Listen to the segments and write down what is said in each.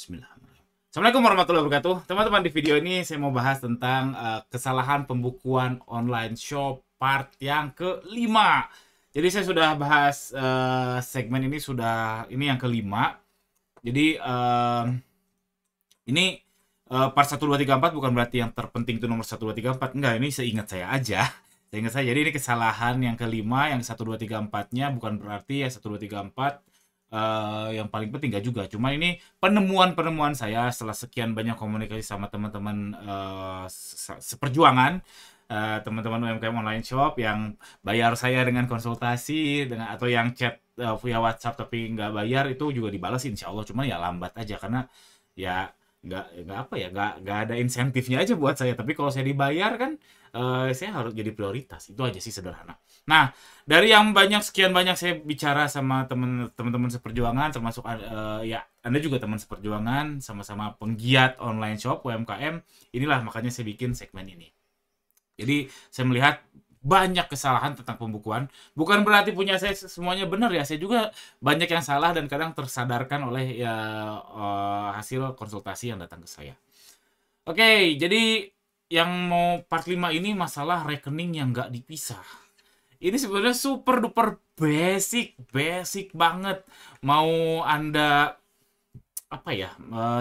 Bismillahirrahmanirrahim. Assalamualaikum warahmatullahi wabarakatuh. Teman-teman, di video ini saya mau bahas tentang kesalahan pembukuan online shop part yang kelima. Jadi saya sudah bahas segmen ini ini yang kelima. Jadi ini part 1, 2, 3, 4 bukan berarti yang terpenting itu nomor 1, 2, 3, 4. Enggak, ini seingat saya aja. Seingat saya. Jadi ini kesalahan yang kelima, yang 1, 2, 3, 4-nya bukan berarti ya 1, 2, 3, 4 yang paling penting, gak juga. Cuma ini penemuan saya setelah sekian banyak komunikasi sama teman-teman seperjuangan, teman-teman UMKM online shop yang bayar saya dengan konsultasi atau yang chat via WhatsApp tapi nggak bayar, itu juga dibalas insya Allah. Cuma ya lambat aja karena ya nggak ada insentifnya aja buat saya. Tapi kalau saya dibayar kan saya harus jadi prioritas. Itu aja sih, sederhana. Nah, dari yang sekian banyak saya bicara sama teman-teman seperjuangan, termasuk ya Anda juga teman seperjuangan, sama-sama penggiat online shop UMKM. Inilah makanya saya bikin segmen ini. Jadi saya melihat banyak kesalahan tentang pembukuan. Bukan berarti punya saya semuanya benar ya. Saya juga banyak yang salah dan kadang tersadarkan oleh ya hasil konsultasi yang datang ke saya. Oke, jadi yang mau part 5 ini masalah rekening yang nggak dipisah. Ini sebenarnya super duper basic banget. Mau Anda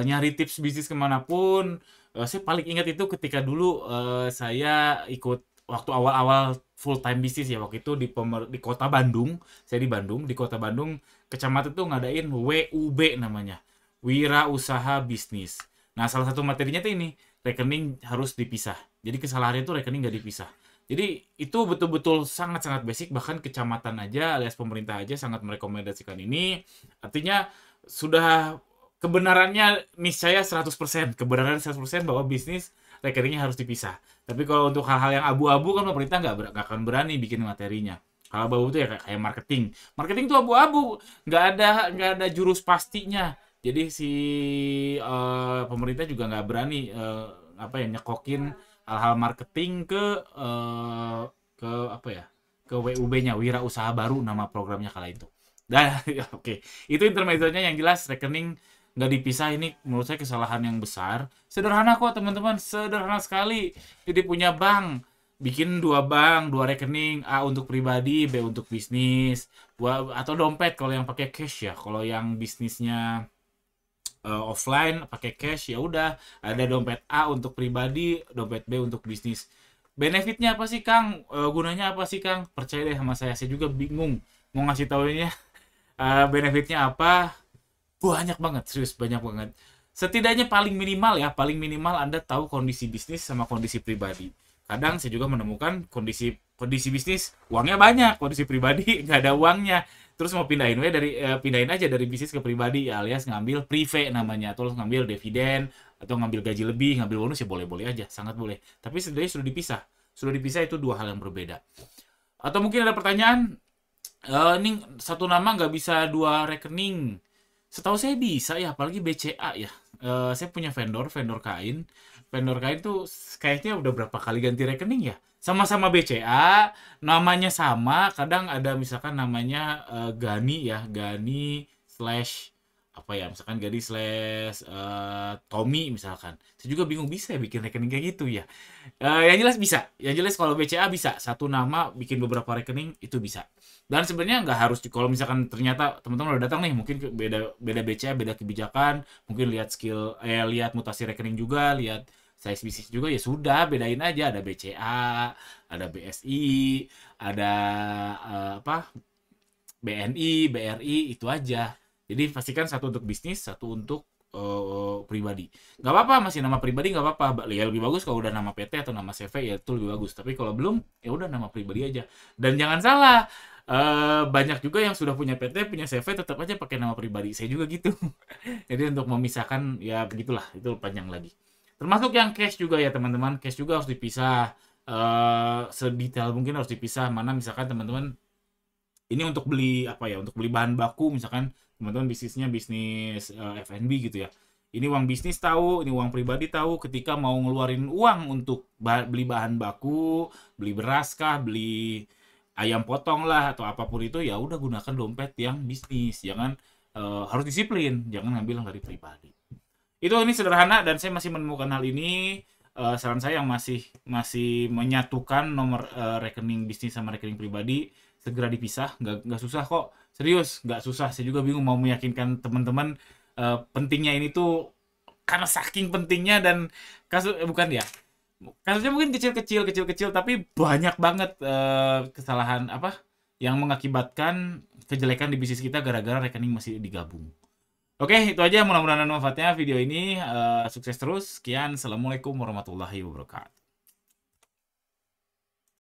nyari tips bisnis kemanapun, saya paling ingat itu ketika dulu saya ikut waktu awal-awal full time bisnis ya, waktu itu di kota Bandung. Saya di kota Bandung, kecamatan tuh ngadain WUB namanya, Wira Usaha Bisnis. Nah, salah satu materinya tuh ini, rekening harus dipisah. Jadi kesalahannya itu rekening nggak dipisah. Jadi itu betul-betul sangat-sangat basic, bahkan kecamatan aja alias pemerintah aja sangat merekomendasikan ini. Artinya sudah kebenarannya niscaya 100%, kebenaran 100% bahwa bisnis rekeningnya harus dipisah. Tapi kalau untuk hal-hal yang abu-abu kan pemerintah nggak akan berani bikin materinya. Kalau abu-abu itu ya kayak marketing. Marketing itu abu-abu, nggak ada jurus pastinya. Jadi si pemerintah juga nggak berani nyekokin hal-hal marketing ke WUB-nya, Wira Usaha Baru nama programnya kala itu. Dan oke, itu intermezzonya. Yang jelas rekening nggak dipisah ini menurut saya kesalahan yang besar. Sederhana kok teman-teman, sederhana sekali. Jadi punya bank, bikin dua rekening, A untuk pribadi, B untuk bisnis, atau dompet kalau yang pakai cash ya. Kalau yang bisnisnya offline pakai cash ya udah, ada dompet A untuk pribadi, dompet B untuk bisnis. Benefitnya apa sih Kang? Gunanya apa sih Kang? Percaya deh sama saya juga bingung mau ngasih taunya. Benefitnya apa? Banyak banget, serius banyak banget. Setidaknya paling minimal Anda tahu kondisi bisnis sama kondisi pribadi. Kadang saya juga menemukan kondisi bisnis uangnya banyak, kondisi pribadi nggak ada uangnya. Terus mau pindahin aja dari bisnis ke pribadi, alias ngambil prive namanya, atau ngambil dividen, atau ngambil gaji lebih, ngambil bonus ya boleh-boleh aja, sangat boleh. Tapi sebenarnya sudah dipisah. Sudah dipisah, itu dua hal yang berbeda. Atau mungkin ada pertanyaan, ini satu nama nggak bisa dua rekening. Setahu saya bisa ya, apalagi BCA ya. Saya punya vendor kain. Vendor kain tuh kayaknya udah berapa kali ganti rekening ya. Sama-sama BCA, namanya sama. Kadang ada misalkan namanya Gani ya, Gani slash misalkan Gani slash Tommy misalkan. Saya juga bingung bisa ya bikin rekening kayak gitu ya. Yang jelas bisa. Yang jelas kalau BCA bisa satu nama bikin beberapa rekening, itu bisa. Dan sebenarnya nggak harus, kalau misalkan ternyata teman-teman udah datang nih, mungkin beda BCA, beda kebijakan, mungkin lihat lihat mutasi rekening juga, lihat size bisnis juga, ya sudah bedain aja, ada BCA, ada BSI, ada BNI, BRI, itu aja. Jadi pastikan satu untuk bisnis, satu untuk pribadi. Nggak apa-apa masih nama pribadi, nggak apa-apa. Ya lebih bagus kalau udah nama PT atau nama CV, ya itu lebih bagus. Tapi kalau belum, ya udah nama pribadi aja. Dan jangan salah, banyak juga yang sudah punya PT, punya CV, tetap aja pakai nama pribadi. Saya juga gitu. Jadi untuk memisahkan ya begitulah, itu panjang lagi. Termasuk yang cash juga ya teman-teman, cash juga harus dipisah. Sedetail mungkin harus dipisah. Mana misalkan teman-teman ini untuk beli untuk beli bahan baku, misalkan teman-teman bisnisnya bisnis F&B gitu ya. Ini uang bisnis tahu, ini uang pribadi tahu. Ketika mau ngeluarin uang untuk beli bahan baku, beli beras kah, beli ayam potong lah atau apapun itu, ya udah gunakan dompet yang bisnis. Jangan harus disiplin, jangan ngambil yang dari pribadi. Itu ini sederhana dan saya masih menemukan hal ini. Saran saya yang masih menyatukan nomor rekening bisnis sama rekening pribadi segera dipisah, nggak susah kok, serius nggak susah. Saya juga bingung mau meyakinkan teman-teman pentingnya ini tuh karena saking pentingnya dan kasus bukan ya, kasusnya mungkin kecil-kecil tapi banyak banget kesalahan apa yang mengakibatkan kejelekan di bisnis kita gara-gara rekening masih digabung. Oke, itu aja. Mudah-mudahan ada manfaatnya video ini. Sukses terus. Sekian. Assalamualaikum warahmatullahi wabarakatuh.